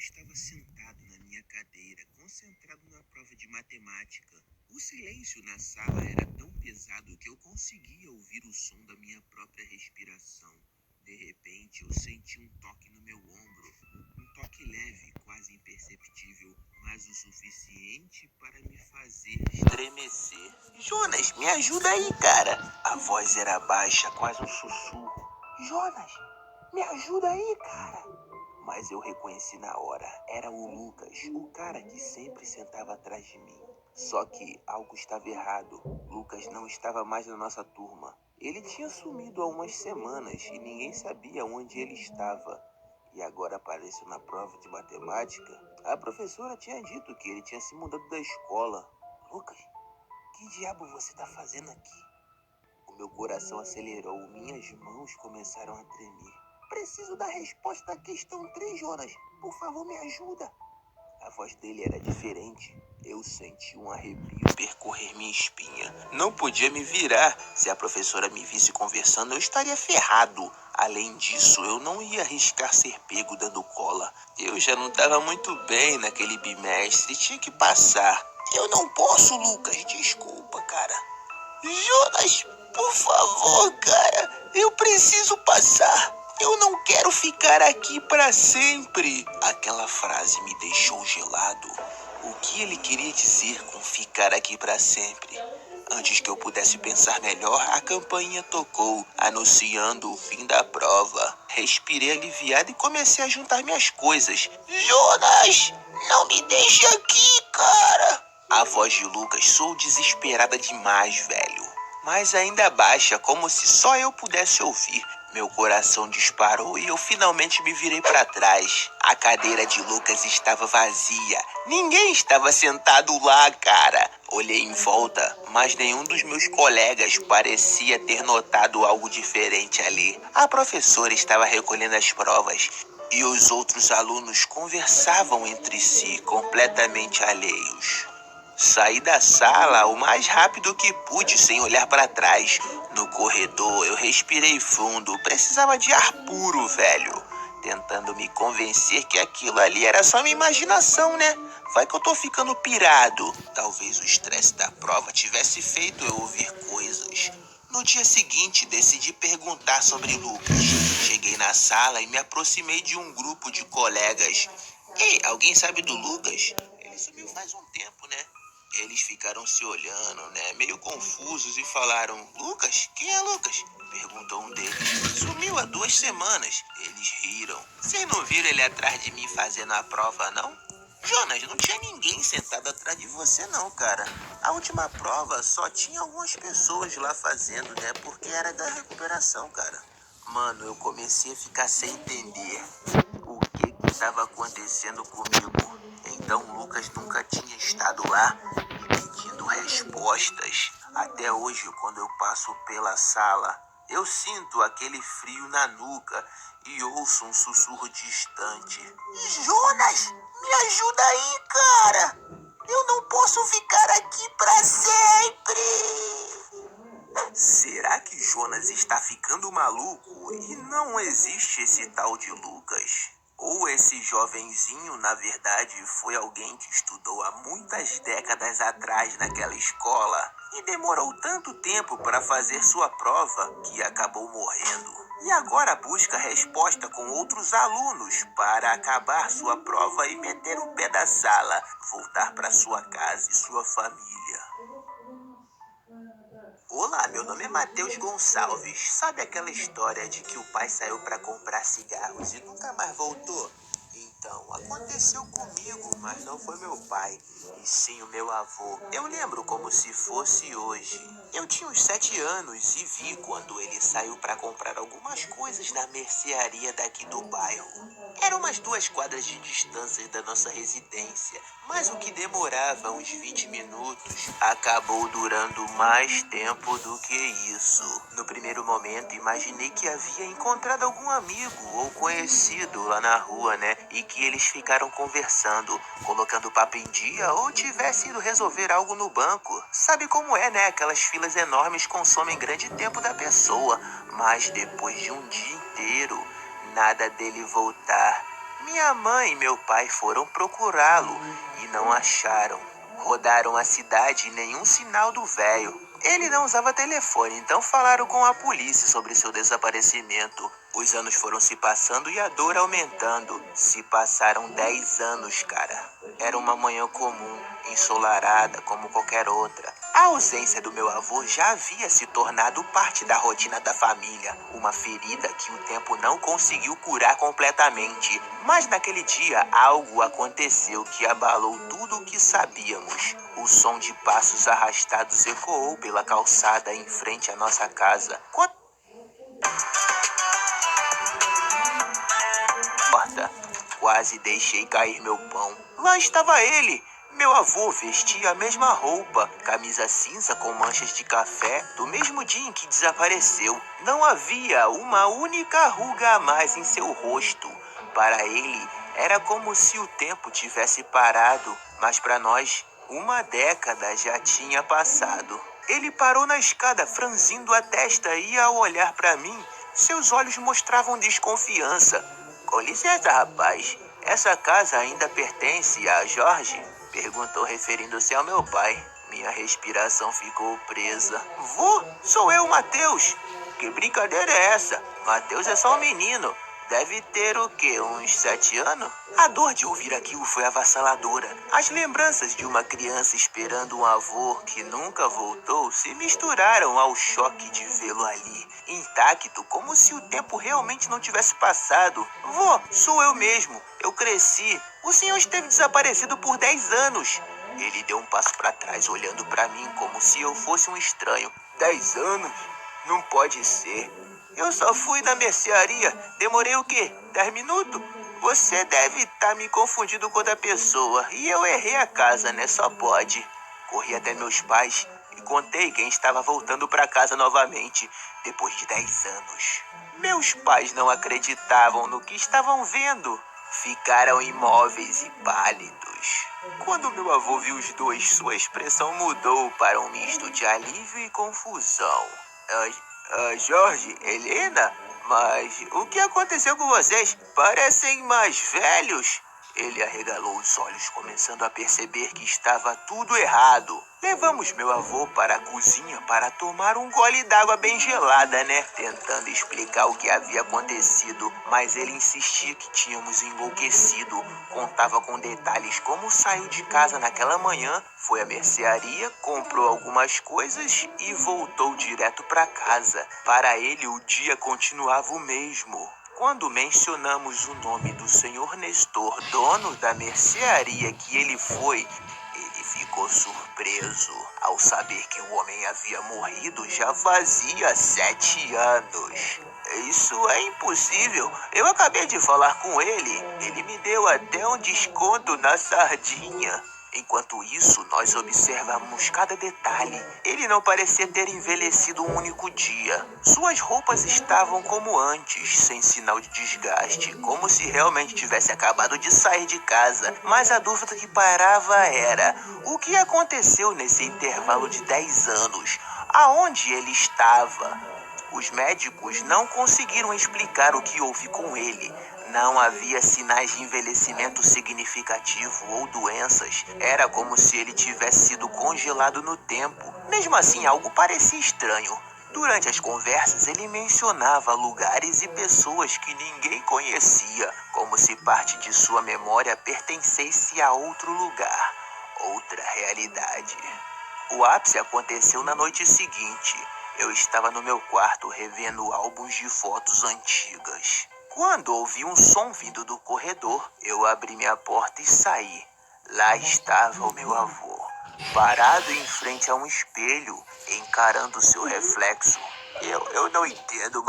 estava sentado na minha cadeira, concentrado na prova de matemática. O silêncio na sala era tão pesado que eu conseguia ouvir o som da minha própria respiração. De repente, eu senti um toque no meu ombro. Um toque leve, quase imperceptível, mas o suficiente para me fazer estremecer. Jonas, me ajuda aí, cara! A voz era baixa, quase um sussurro. Jonas, me ajuda aí, cara! Mas eu reconheci na hora. Era o Lucas, o cara que sempre sentava atrás de mim. Só que algo estava errado. Lucas não estava mais na nossa turma. Ele tinha sumido há umas semanas e ninguém sabia onde ele estava. E agora apareceu na prova de matemática. A professora tinha dito que ele tinha se mudado da escola. Lucas, que diabo você está fazendo aqui? O meu coração acelerou, minhas mãos começaram a tremer. Preciso da resposta da questão 3, Jonas. Por favor, me ajuda. A voz dele era diferente. Eu senti um arrepio percorrer minha espinha. Não podia me virar. Se a professora me visse conversando, eu estaria ferrado. Além disso, eu não ia arriscar ser pego dando cola. Eu já não estava muito bem naquele bimestre. Tinha que passar. Eu não posso, Lucas. Desculpa, cara. Jonas, por favor, cara. Eu preciso passar. Eu não quero ficar aqui para sempre. Aquela frase me deixou gelado. O que ele queria dizer com ficar aqui para sempre? Antes que eu pudesse pensar melhor, a campainha tocou, anunciando o fim da prova. Respirei aliviado e comecei a juntar minhas coisas. Jonas, não me deixe aqui, cara. A voz de Lucas soou desesperada demais, velho. Mas ainda baixa, como se só eu pudesse ouvir. Meu coração disparou e eu finalmente me virei para trás. A cadeira de Lucas estava vazia. Ninguém estava sentado lá, cara. Olhei em volta, mas nenhum dos meus colegas parecia ter notado algo diferente ali. A professora estava recolhendo as provas e os outros alunos conversavam entre si, completamente alheios. Saí da sala o mais rápido que pude, sem olhar para trás. No corredor, eu respirei fundo. Precisava de ar puro, velho. Tentando me convencer que aquilo ali era só minha imaginação, né? Vai que eu tô ficando pirado. Talvez o estresse da prova tivesse feito eu ouvir coisas. No dia seguinte, decidi perguntar sobre Lucas. Cheguei na sala e me aproximei de um grupo de colegas. Ei, alguém sabe do Lucas? Ele sumiu faz um tempo, né? Eles ficaram se olhando, né? Meio confusos e falaram: Lucas? Quem é Lucas? Perguntou um deles. Sumiu há 2 semanas. Eles riram. Vocês não viram ele atrás de mim fazendo a prova, não? Jonas, não tinha ninguém sentado atrás de você, não, cara. A última prova só tinha algumas pessoas lá fazendo, né? Porque era da recuperação, cara. Mano, eu comecei a ficar sem entender o que estava acontecendo comigo. Então Lucas nunca tinha estado lá me pedindo respostas. Até hoje, quando eu passo pela sala, eu sinto aquele frio na nuca e ouço um sussurro distante. Jonas, me ajuda aí, cara! Eu não posso ficar aqui para sempre! Será que Jonas está ficando maluco e não existe esse tal de Lucas? Ou esse jovenzinho, na verdade, foi alguém que estudou há muitas décadas atrás naquela escola e demorou tanto tempo para fazer sua prova que acabou morrendo. E agora busca resposta com outros alunos para acabar sua prova e meter o pé da sala, voltar para sua casa e sua família. Olá, meu nome é Matheus Gonçalves. Sabe aquela história de que o pai saiu para comprar cigarros e nunca mais voltou? Então, aconteceu comigo, mas não foi meu pai, e sim o meu avô. Eu lembro como se fosse hoje. Eu tinha uns 7 anos e vi quando ele saiu para comprar algumas coisas na mercearia daqui do bairro. Eram umas 2 quadras de distância da nossa residência, mas o que demorava uns 20 minutos acabou durando mais tempo do que isso. No primeiro momento, imaginei que havia encontrado algum amigo ou conhecido lá na rua, né? E que eles ficaram conversando, colocando papo em dia ou tivesse ido resolver algo no banco. Sabe como é, né? Aquelas filas enormes consomem grande tempo da pessoa, mas depois de um dia inteiro, nada dele voltar, me Minha mãe e meu pai foram procurá-lo e não acharam. Rodaram a cidade e nenhum sinal do velho. Ele não usava telefone, então falaram com a polícia sobre seu desaparecimento. Os anos foram se passando e a dor aumentando. Se passaram 10 anos, cara. Era uma manhã comum, ensolarada como qualquer outra. A ausência do meu avô já havia se tornado parte da rotina da família. Uma ferida que o tempo não conseguiu curar completamente. Mas naquele dia, algo aconteceu que abalou tudo o que sabíamos. O som de passos arrastados ecoou pela calçada em frente à nossa casa. Quase deixei cair meu pão. Lá estava ele. Meu avô vestia a mesma roupa, camisa cinza com manchas de café, do mesmo dia em que desapareceu. Não havia uma única ruga a mais em seu rosto. Para ele, era como se o tempo tivesse parado, mas para nós, uma década já tinha passado. Ele parou na escada, franzindo a testa, e ao olhar para mim, seus olhos mostravam desconfiança. Com licença, rapaz. Essa casa ainda pertence a Jorge? Perguntou, referindo-se ao meu pai. Minha respiração ficou presa. Vô, sou eu, Matheus. Que brincadeira é essa? Matheus é só um menino. Deve ter o quê? Uns 7 anos? A dor de ouvir aquilo foi avassaladora. As lembranças de uma criança esperando um avô que nunca voltou se misturaram ao choque de vê-lo ali, intacto, como se o tempo realmente não tivesse passado. Vô, sou eu mesmo. Eu cresci. O senhor esteve desaparecido por 10 anos. Ele deu um passo para trás, olhando para mim como se eu fosse um estranho. 10 anos? Não pode ser. Eu só fui na mercearia. Demorei o quê? 10 minutos? Você deve estar me confundindo com outra pessoa. E eu errei a casa, né? Só pode. Corri até meus pais e contei quem estava voltando para casa novamente, depois de 10 anos. Meus pais não acreditavam no que estavam vendo. Ficaram imóveis e pálidos. Quando meu avô viu os dois, sua expressão mudou para um misto de alívio e confusão. Jorge, Helena, mas o que aconteceu com vocês? Parecem mais velhos. Ele arregalou os olhos, começando a perceber que estava tudo errado. Levamos meu avô para a cozinha para tomar um gole d'água bem gelada, né? Tentando explicar o que havia acontecido, mas ele insistia que tínhamos enlouquecido. Contava com detalhes como saiu de casa naquela manhã, foi à mercearia, comprou algumas coisas e voltou direto para casa. Para ele, o dia continuava o mesmo. Quando mencionamos o nome do senhor Nestor, dono da mercearia que ele foi, ele ficou surpreso ao saber que o homem havia morrido já fazia 7 anos. Isso é impossível. Eu acabei de falar com ele. Ele me deu até um desconto na sardinha. Enquanto isso, nós observamos cada detalhe. Ele não parecia ter envelhecido um único dia. Suas roupas estavam como antes, sem sinal de desgaste, como se realmente tivesse acabado de sair de casa. Mas a dúvida que parava era: o que aconteceu nesse intervalo de 10 anos? Aonde ele estava? Os médicos não conseguiram explicar o que houve com ele. Não havia sinais de envelhecimento significativo ou doenças. Era como se ele tivesse sido congelado no tempo. Mesmo assim, algo parecia estranho. Durante as conversas, ele mencionava lugares e pessoas que ninguém conhecia, como se parte de sua memória pertencesse a outro lugar, outra realidade. O ápice aconteceu na noite seguinte. Eu estava no meu quarto revendo álbuns de fotos antigas. Quando ouvi um som vindo do corredor, eu abri minha porta e saí. Lá estava o meu avô, parado em frente a um espelho, encarando seu reflexo. Eu não entendo,